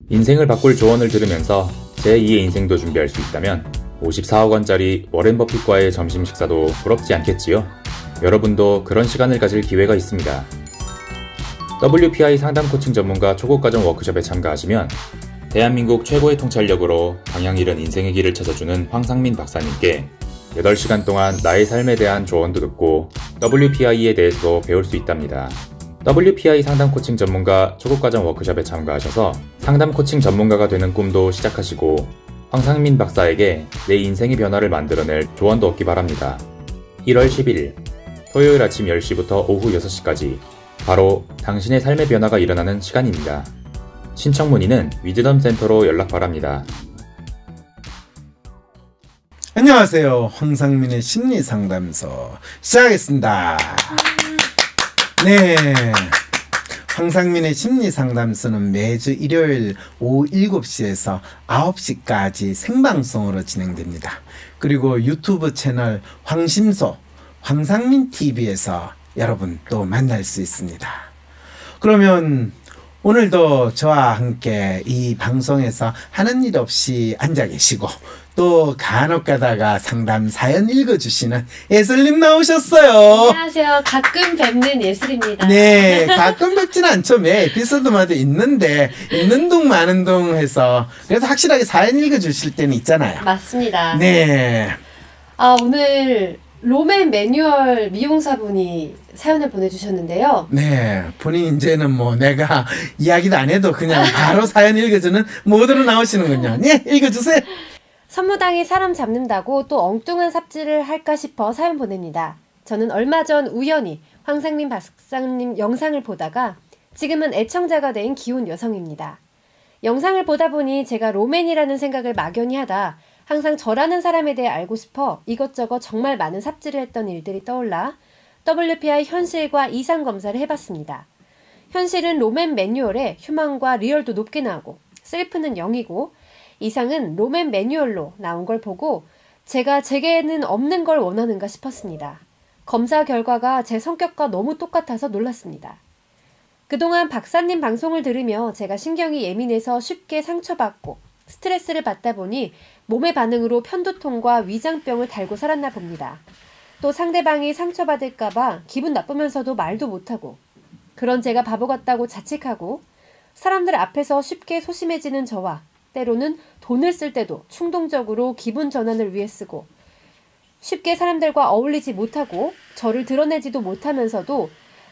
인생을 바꿀 조언을 들으면서 제2의 인생도 준비할 수 있다면 54억 원짜리 워렌 버핏과의 점심 식사도 부럽지 않겠지요? 여러분도 그런 시간을 가질 기회가 있습니다. WPI 상담 코칭 전문가 초급과정 워크숍에 참가하시면 대한민국 최고의 통찰력으로 방향 잃은 인생의 길을 찾아주는 황상민 박사님께 8시간 동안 나의 삶에 대한 조언도 듣고 WPI에 대해서도 배울 수 있답니다. WPI 상담 코칭 전문가 초급과정 워크숍에 참가하셔서 상담 코칭 전문가가 되는 꿈도 시작하시고 황상민 박사에게 내 인생의 변화를 만들어낼 조언도 얻기 바랍니다. 1월 10일 토요일 아침 10시부터 오후 6시까지 바로 당신의 삶의 변화가 일어나는 시간입니다. 신청 문의는 위즈덤 센터로 연락 바랍니다. 안녕하세요. 황상민의 심리상담소 시작하겠습니다. 네, 황상민의 심리상담소는 매주 일요일 오후 7시에서 9시까지 생방송으로 진행됩니다. 그리고 유튜브 채널 황심소 황상민TV에서 여러분 또 만날 수 있습니다. 그러면 오늘도 저와 함께 이 방송에서 하는 일 없이 앉아 계시고 또 간혹 가다가 상담 사연 읽어주시는 예슬님 나오셨어요. 안녕하세요. 가끔 뵙는 예슬입니다. 네, 가끔 뵙지는 않죠. 매 에피소드마다 있는데 있는 둥 마는 둥 해서 그래도 확실하게 사연 읽어주실 때는 있잖아요. 맞습니다. 네. 오늘 로맨 매뉴얼 미용사분이 사연을 보내주셨는데요. 네, 본인 이제는 뭐 내가 이야기도 안 해도 그냥 바로 사연 읽어주는 모드로 나오시는군요. 네, 읽어주세요. 선무당이 사람 잡는다고 또 엉뚱한 삽질을 할까 싶어 사연 보냅니다. 저는 얼마 전 우연히 황상민 박사님 영상을 보다가 지금은 애청자가 된 기혼 여성입니다. 영상을 보다 보니 제가 로맨이라는 생각을 막연히 하다 항상 저라는 사람에 대해 알고 싶어 이것저것 정말 많은 삽질을 했던 일들이 떠올라 WPI 현실과 이상 검사를 해봤습니다. 현실은 로맨 매뉴얼에 휴먼과 리얼도 높게 나오고 셀프는 0이고 이상은 로맨 매뉴얼로 나온 걸 보고 제가 제게는 없는 걸 원하는가 싶었습니다. 검사 결과가 제 성격과 너무 똑같아서 놀랐습니다. 그동안 박사님 방송을 들으며 제가 신경이 예민해서 쉽게 상처받고 스트레스를 받다 보니 몸의 반응으로 편두통과 위장병을 달고 살았나 봅니다. 또 상대방이 상처받을까봐 기분 나쁘면서도 말도 못하고 그런 제가 바보 같다고 자책하고 사람들 앞에서 쉽게 소심해지는 저와 때로는 돈을 쓸 때도 충동적으로 기분 전환을 위해 쓰고 쉽게 사람들과 어울리지 못하고 저를 드러내지도 못하면서도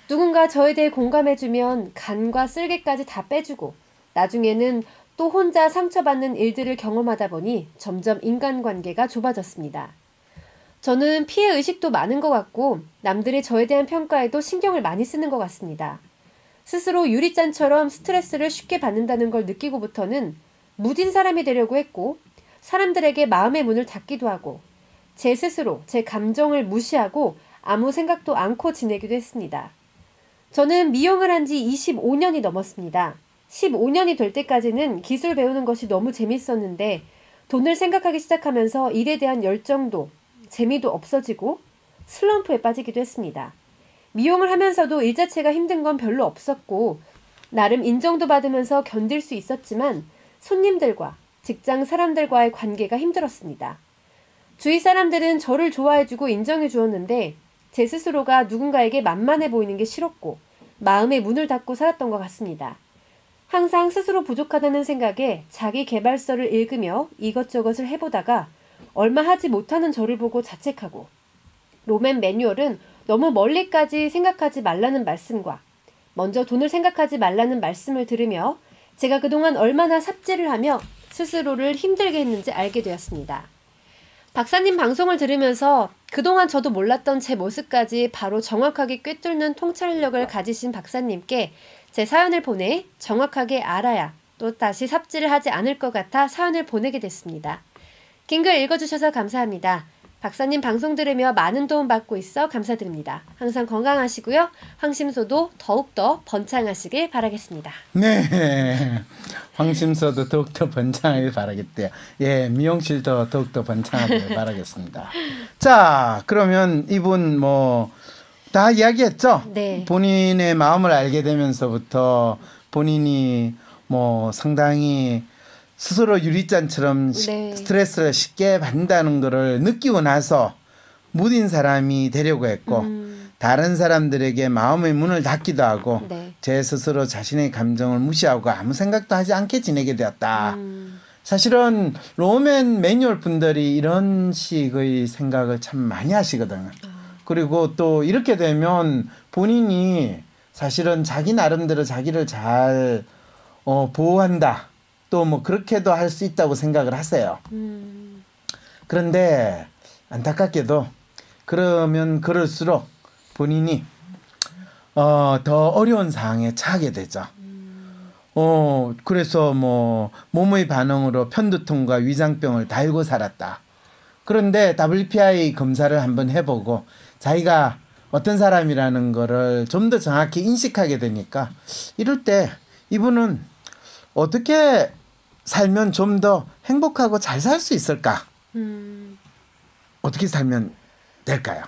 누군가 저에 대해 공감해주면 간과 쓸개까지 다 빼주고 나중에는 또 혼자 상처받는 일들을 경험하다 보니 점점 인간관계가 좁아졌습니다. 저는 피해의식도 많은 것 같고 남들의 저에 대한 평가에도 신경을 많이 쓰는 것 같습니다. 스스로 유리잔처럼 스트레스를 쉽게 받는다는 걸 느끼고부터는 무딘 사람이 되려고 했고 사람들에게 마음의 문을 닫기도 하고 제 스스로 제 감정을 무시하고 아무 생각도 않고 지내기도 했습니다. 저는 미용을 한 지 25년이 넘었습니다. 15년이 될 때까지는 기술 배우는 것이 너무 재밌었는데 돈을 생각하기 시작하면서 일에 대한 열정도 재미도 없어지고 슬럼프에 빠지기도 했습니다. 미용을 하면서도 일 자체가 힘든 건 별로 없었고 나름 인정도 받으면서 견딜 수 있었지만 손님들과 직장 사람들과의 관계가 힘들었습니다. 주위 사람들은 저를 좋아해주고 인정해주었는데 제 스스로가 누군가에게 만만해 보이는 게 싫었고 마음의 문을 닫고 살았던 것 같습니다. 항상 스스로 부족하다는 생각에 자기 개발서를 읽으며 이것저것을 해보다가 얼마 하지 못하는 저를 보고 자책하고 로맨 매뉴얼은 너무 멀리까지 생각하지 말라는 말씀과 먼저 돈을 생각하지 말라는 말씀을 들으며 제가 그동안 얼마나 삽질을 하며 스스로를 힘들게 했는지 알게 되었습니다. 박사님 방송을 들으면서 그동안 저도 몰랐던 제 모습까지 바로 정확하게 꿰뚫는 통찰력을 가지신 박사님께 제 사연을 보내 정확하게 알아야 또 다시 삽질을 하지 않을 것 같아 사연을 보내게 됐습니다. 긴 글 읽어주셔서 감사합니다. 박사님 방송 들으며 많은 도움 받고 있어 감사드립니다. 항상 건강하시고요. 황심소도 더욱더 번창하시길 바라겠습니다. 네, 황심소도 더욱더 번창하길 바라겠대요. 예, 미용실도 더욱더 번창하길 바라겠습니다. 자, 그러면 이분 다 이야기했죠? 네. 본인의 마음을 알게 되면서부터 본인이 뭐 상당히 스스로 유리잔처럼 네. 스트레스를 쉽게 받는다는 거를 느끼고 나서 무딘 사람이 되려고 했고 다른 사람들에게 마음의 문을 닫기도 하고 네. 제 스스로 자신의 감정을 무시하고 아무 생각도 하지 않게 지내게 되었다. 사실은 로맨 매뉴얼 분들이 이런 식의 생각을 참 많이 하시거든요. 그리고 또 이렇게 되면 본인이 사실은 자기 나름대로 자기를 잘 보호한다. 또 뭐 그렇게도 할 수 있다고 생각을 하세요. 그런데 안타깝게도 그러면 그럴수록 본인이 더 어려운 상황에 처하게 되죠. 그래서 뭐 몸의 반응으로 편두통과 위장병을 달고 살았다. 그런데 WPI 검사를 한번 해보고 자기가 어떤 사람이라는 거를 좀 더 정확히 인식하게 되니까 이럴 때 이분은 어떻게 살면 좀 더 행복하고 잘 살 수 있을까? 어떻게 살면 될까요?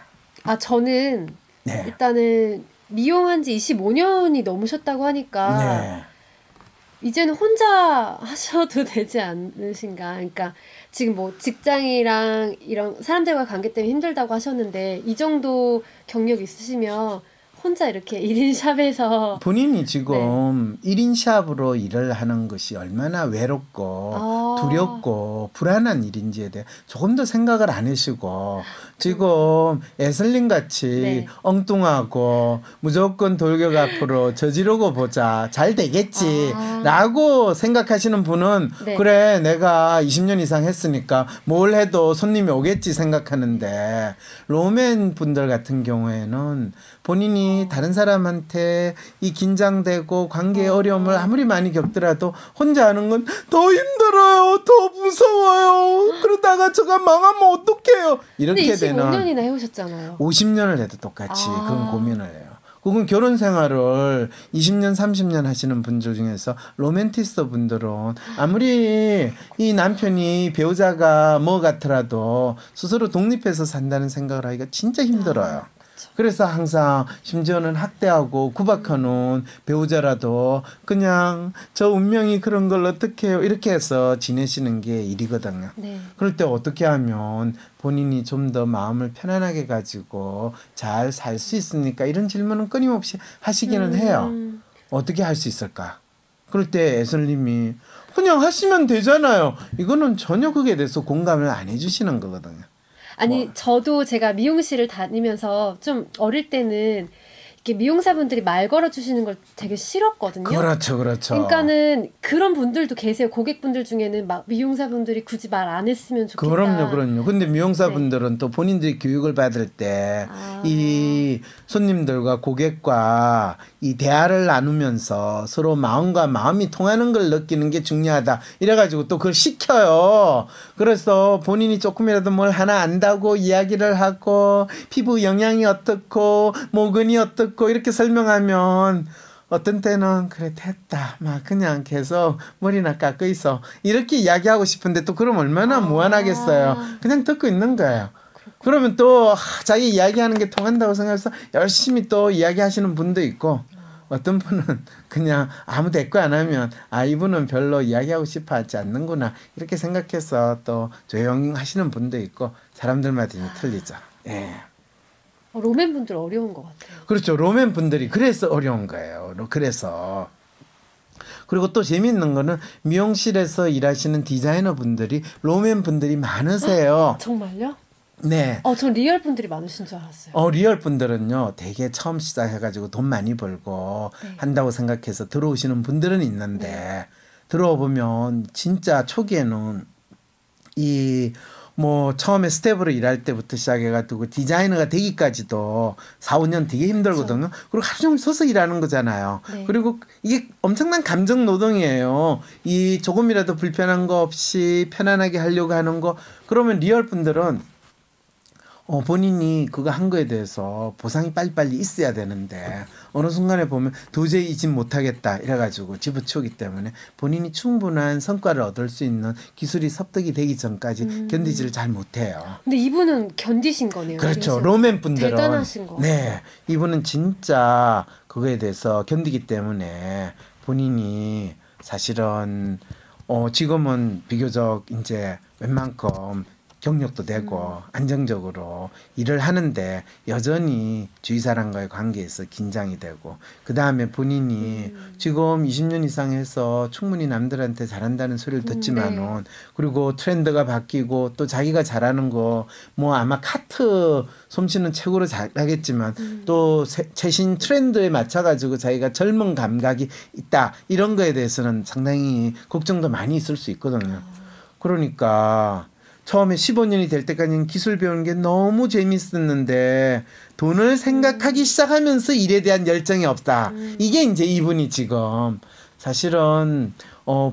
저는 네. 일단은 미용한 지 25년이 넘으셨다고 하니까 네. 이제는 혼자 하셔도 되지 않으신가. 그러니까 지금 뭐 직장이랑 이런 사람들과 관계 때문에 힘들다고 하셨는데 이 정도 경력 있으시면 혼자 이렇게 1인 샵에서 본인이 지금 1인 샵으로 일을 하는 것이 얼마나 외롭고 두렵고 불안한 일인지에 대해 조금 더 생각을 안 하시고 지금 에슬린같이 엉뚱하고 무조건 돌격 앞으로 저지르고 보자 잘 되겠지 라고 생각하시는 분은 그래 내가 20년 이상 했으니까 뭘 해도 손님이 오겠지 생각하는데 로맨 분들 같은 경우에는 본인이 다른 사람한테 이 긴장되고 관계의 어려움을 아무리 많이 겪더라도 혼자 하는 건 더 힘들어요. 더 무서워요. 그러다가 제가 망하면 어떡해요. 이렇게 되는 25년이나 해오셨잖아요. 50년을 해도 똑같이 그건 고민을 해요. 그건 결혼 생활을 20년, 30년 하시는 분들 중에서 로맨티스트 분들은 아무리 이 남편이 배우자가 뭐 같더라도 스스로 독립해서 산다는 생각을 하기가 진짜 힘들어요. 그래서 항상 심지어는 학대하고 구박하는 배우자라도 그냥 저 운명이 그런 걸 어떻게 해요 이렇게 해서 지내시는 게 일이거든요. 그럴 때 어떻게 하면 본인이 좀 더 마음을 편안하게 가지고 잘 살 수 있습니까? 이런 질문은 끊임없이 하시기는 해요. 어떻게 할 수 있을까? 그럴 때 애설님이 그냥 하시면 되잖아요. 이거는 전혀 그게 대해서 공감을 안 해주시는 거거든요. 아니 저도 제가 미용실을 다니면서 좀 어릴 때는 이렇게 미용사분들이 말 걸어주시는 걸 되게 싫었거든요. 그렇죠, 그렇죠. 그러니까는 그런 분들도 계세요. 고객분들 중에는 막 미용사분들이 굳이 말 안 했으면 좋겠다. 그럼요. 근데 미용사분들은 또 본인들이 교육을 받을 때 이 손님들과 고객과 이 대화를 나누면서 서로 마음과 마음이 통하는 걸 느끼는 게 중요하다. 이래가지고 또 그걸 시켜요. 그래서 본인이 조금이라도 뭘 하나 안다고 이야기를 하고 피부 영양이 어떻고 모근이 어떻고 이렇게 설명하면 어떤 때는 그래 됐다 막 그냥 계속 머리나 깎고 있어 이렇게 이야기하고 싶은데 또 그럼 얼마나 무안하겠어요. 그냥 듣고 있는 거예요. 그러면 또 자기 이야기하는 게 통한다고 생각해서 열심히 또 이야기하시는 분도 있고 어떤 분은 그냥 아무 대꾸 안 하면 이분은 별로 이야기하고 싶어 하지 않는구나 이렇게 생각해서 또 조용히 하시는 분도 있고 사람들마다 틀리죠. 예. 로맨 분들 어려운 것 같아요. 그렇죠. 로맨 분들이 그래서 어려운 거예요. 그래서 그리고 또 재미있는 거는 미용실에서 일하시는 디자이너 분들이 로맨 분들이 많으세요. 정말요? 네. 전 리얼 분들이 많으신 줄 알았어요. 리얼 분들은요, 되게 처음 시작해가지고 돈 많이 벌고 한다고 생각해서 들어오시는 분들은 있는데, 들어와 보면 진짜 초기에는 뭐 처음에 스텝으로 일할 때부터 시작해가지고 디자이너가 되기까지도 4, 5년 되게 힘들거든요. 그렇죠. 그리고 하루 종일 서서 일하는 거잖아요. 그리고 이게 엄청난 감정 노동이에요. 이 조금이라도 불편한 거 없이 편안하게 하려고 하는 거. 그러면 리얼 분들은 본인이 그거 한 거에 대해서 보상이 빨리빨리 있어야 되는데 어느 순간에 보면 도저히 이 집 못하겠다 이래가지고 집어치우기 때문에 본인이 충분한 성과를 얻을 수 있는 기술이 습득이 되기 전까지 견디지를 잘 못해요. 근데 이분은 견디신 거네요. 그렇죠. 로맨 분들은 대단하신 거. 네, 이분은 진짜 그거에 대해서 견디기 때문에 본인이 사실은 지금은 비교적 이제 웬만큼 경력도 되고 안정적으로 일을 하는데 여전히 주위 사람과의 관계에서 긴장이 되고 그 다음에 본인이 지금 20년 이상 해서 충분히 남들한테 잘한다는 소리를 듣지만은 그리고 트렌드가 바뀌고 또 자기가 잘하는 거 뭐 아마 카트 솜씨는 최고로 잘하겠지만 또 최신 트렌드에 맞춰가지고 자기가 젊은 감각이 있다 이런 거에 대해서는 상당히 걱정도 많이 있을 수 있거든요. 그러니까 처음에 15년이 될 때까지는 기술 배우는 게 너무 재밌었는데 돈을 생각하기 시작하면서 일에 대한 열정이 없다. 이게 이제 이분이 지금 사실은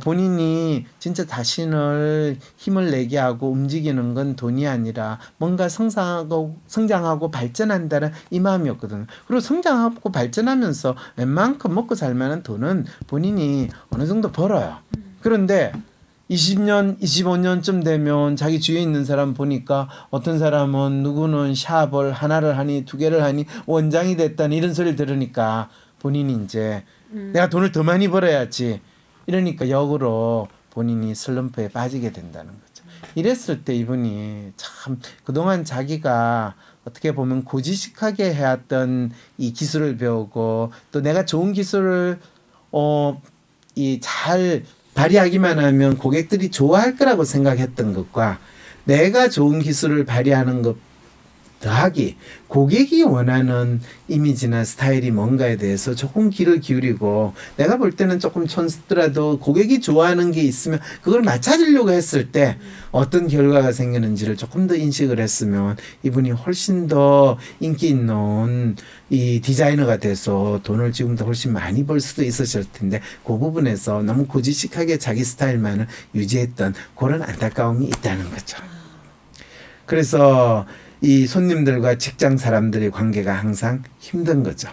본인이 진짜 자신을 힘을 내게 하고 움직이는 건 돈이 아니라 뭔가 성장하고 발전한다는 이 마음이었거든요. 그리고 성장하고 발전하면서 웬만큼 먹고 살 만한 돈은 본인이 어느 정도 벌어요. 그런데 20년, 25년쯤 되면 자기 주위에 있는 사람 보니까 어떤 사람은 누구는 샵을 하나를 하니 두 개를 하니 원장이 됐다니 이런 소리를 들으니까 본인이 이제 내가 돈을 더 많이 벌어야지 이러니까 역으로 본인이 슬럼프에 빠지게 된다는 거죠. 이랬을 때 이분이 참 그동안 자기가 어떻게 보면 고지식하게 해왔던 이 기술을 배우고 또 내가 좋은 기술을 잘 발휘하기만 하면 고객들이 좋아할 거라고 생각했던 것과 내가 좋은 기술을 발휘하는 것 더하기 고객이 원하는 이미지나 스타일이 뭔가에 대해서 조금 귀를 기울이고 내가 볼 때는 조금 촌스더라도 고객이 좋아하는 게 있으면 그걸 맞춰주려고 했을 때 어떤 결과가 생기는지를 조금 더 인식을 했으면 이분이 훨씬 더 인기 있는 이 디자이너가 돼서 돈을 지금도 훨씬 많이 벌 수도 있었을 텐데 그 부분에서 너무 고지식하게 자기 스타일만을 유지했던 그런 안타까움이 있다는 거죠. 그래서 이 손님들과 직장 사람들의 관계가 항상 힘든 거죠.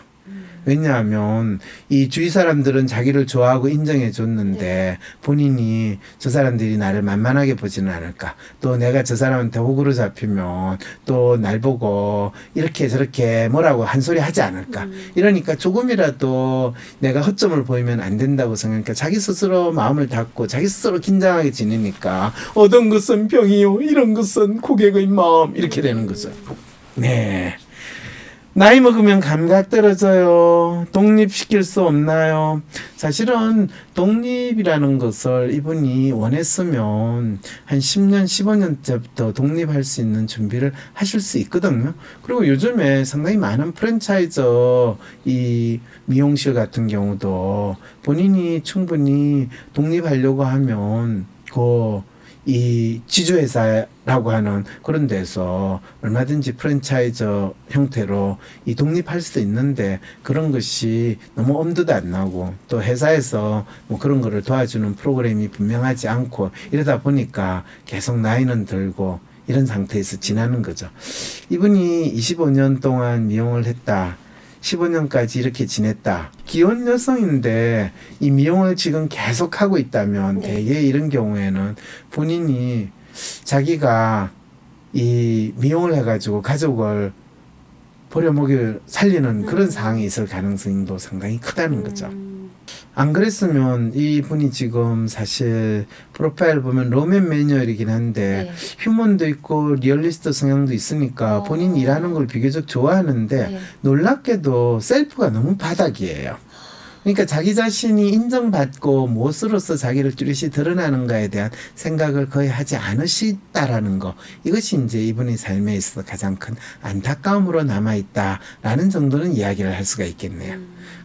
왜냐하면 이 주위 사람들은 자기를 좋아하고 인정해 줬는데 본인이 저 사람들이 나를 만만하게 보지는 않을까. 또 내가 저 사람한테 호구로 잡히면 또 날 보고 이렇게 저렇게 뭐라고 한 소리 하지 않을까. 이러니까 조금이라도 내가 허점을 보이면 안 된다고 생각하니까 자기 스스로 마음을 닫고 자기 스스로 긴장하게 지내니까 어떤 것은 병이요 이런 것은 고객의 마음 이렇게 되는 거죠. 네. 나이 먹으면 감각 떨어져요. 독립시킬 수 없나요? 사실은 독립이라는 것을 이분이 원했으면 한 10년, 15년째부터 독립할 수 있는 준비를 하실 수 있거든요. 그리고 요즘에 상당히 많은 프랜차이저 이 미용실 같은 경우도 본인이 충분히 독립하려고 하면 이 지주회사라고 하는 그런 데서 얼마든지 프랜차이저 형태로 이 독립할 수도 있는데 그런 것이 너무 엄두도 안 나고 또 회사에서 뭐 그런 거를 도와주는 프로그램이 분명하지 않고 이러다 보니까 계속 나이는 들고 이런 상태에서 지나는 거죠. 이분이 25년 동안 미용을 했다. 15년까지 이렇게 지냈다. 기혼 여성인데 이 미용을 지금 계속하고 있다면 대개 이런 경우에는 본인이 자기가 이 미용을 해가지고 가족을 버려먹일 살리는 그런 상황이 있을 가능성도 상당히 크다는 거죠. 안 그랬으면 이분이 지금 사실 프로파일 보면 로맨 매뉴얼이긴 한데 휴먼도 있고 리얼리스트 성향도 있으니까 본인 일하는 걸 비교적 좋아하는데 놀랍게도 셀프가 너무 바닥이에요. 그러니까 자기 자신이 인정받고 무엇으로서 자기를 뚜렷이 드러나는가에 대한 생각을 거의 하지 않으시다라는 거. 이것이 이제 이분의 삶에 있어서 가장 큰 안타까움으로 남아있다라는 정도는 이야기를 할 수가 있겠네요.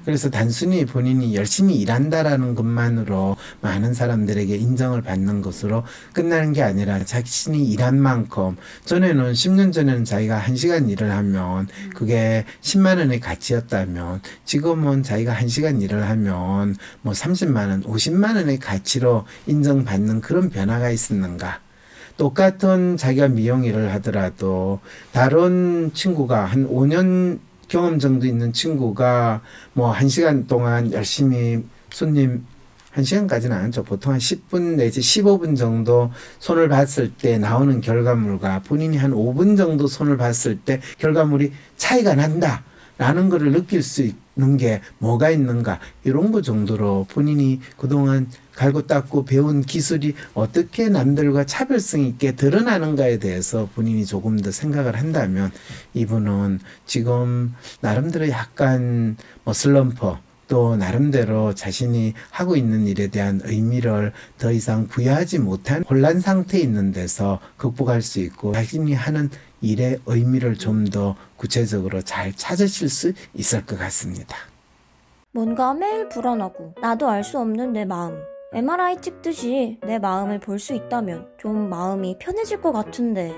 그래서 단순히 본인이 열심히 일한다라는 것만으로 많은 사람들에게 인정을 받는 것으로 끝나는 게 아니라 자신이 일한 만큼 전에는 10년 전에는 자기가 1시간 일을 하면 그게 10만 원의 가치였다면 지금은 자기가 1시간 일을 하면 뭐 30만 원, 50만 원의 가치로 인정받는 그런 변화가 있었는가. 똑같은 자기가 미용 일을 하더라도 다른 친구가 한 5년 경험 정도 있는 친구가 뭐 1시간 동안 열심히 손님 1시간까지는 아니죠. 보통 한 10분 내지 15분 정도 손을 봤을 때 나오는 결과물과 본인이 한 5분 정도 손을 봤을 때 결과물이 차이가 난다. 라는 것을 느낄 수 있는 게 뭐가 있는가, 이런 거 정도로 본인이 그동안 갈고 닦고 배운 기술이 어떻게 남들과 차별성 있게 드러나는가에 대해서 본인이 조금 더 생각을 한다면 이분은 지금 나름대로 약간 뭐 슬럼프, 또 나름대로 자신이 하고 있는 일에 대한 의미를 더 이상 부여하지 못한 혼란 상태에 있는 데서 극복할 수 있고, 자신이 하는 일의 의미를 좀 더 구체적으로 잘 찾으실 수 있을 것 같습니다. 뭔가 매일 불안하고 나도 알 수 없는 내 마음. MRI 찍듯이 내 마음을 볼 수 있다면 좀 마음이 편해질 것 같은데.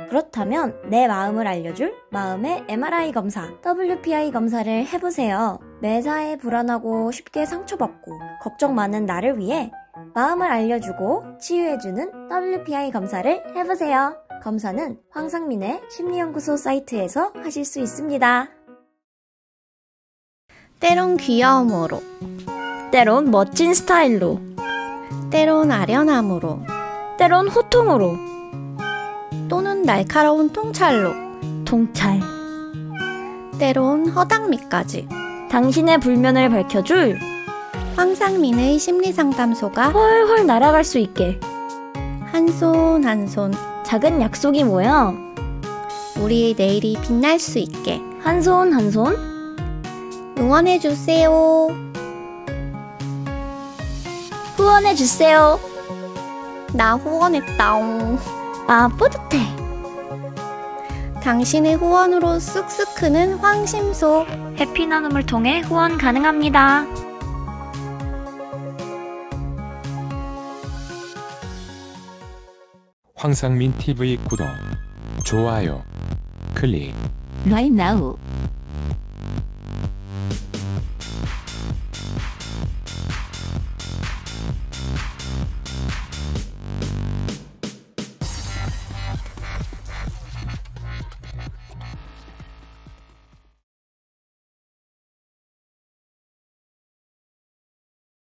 그렇다면 내 마음을 알려줄 마음의 MRI 검사, WPI 검사를 해보세요. 매사에 불안하고 쉽게 상처받고 걱정 많은 나를 위해 마음을 알려주고 치유해주는 WPI 검사를 해보세요. 검사는 황상민의 심리연구소 사이트에서 하실 수 있습니다. 때론 귀여움으로, 때론 멋진 스타일로, 때론 아련함으로, 때론 호통으로, 또는 날카로운 통찰로, 통찰. 때론 허당미까지 당신의 불면을 밝혀줄 황상민의 심리상담소가 훨훨 날아갈 수 있게 한 손 한 손 작은 약속이 모여 우리의 내일이 빛날 수 있게 한 손 한 손 응원해주세요. 후원해주세요. 나 후원했다옹. 아, 뿌듯해. 당신의 후원으로 쑥쑥 크는 황심소. 해피 나눔을 통해 후원 가능합니다. 황상민 TV 구독, 좋아요, 클릭. Right now.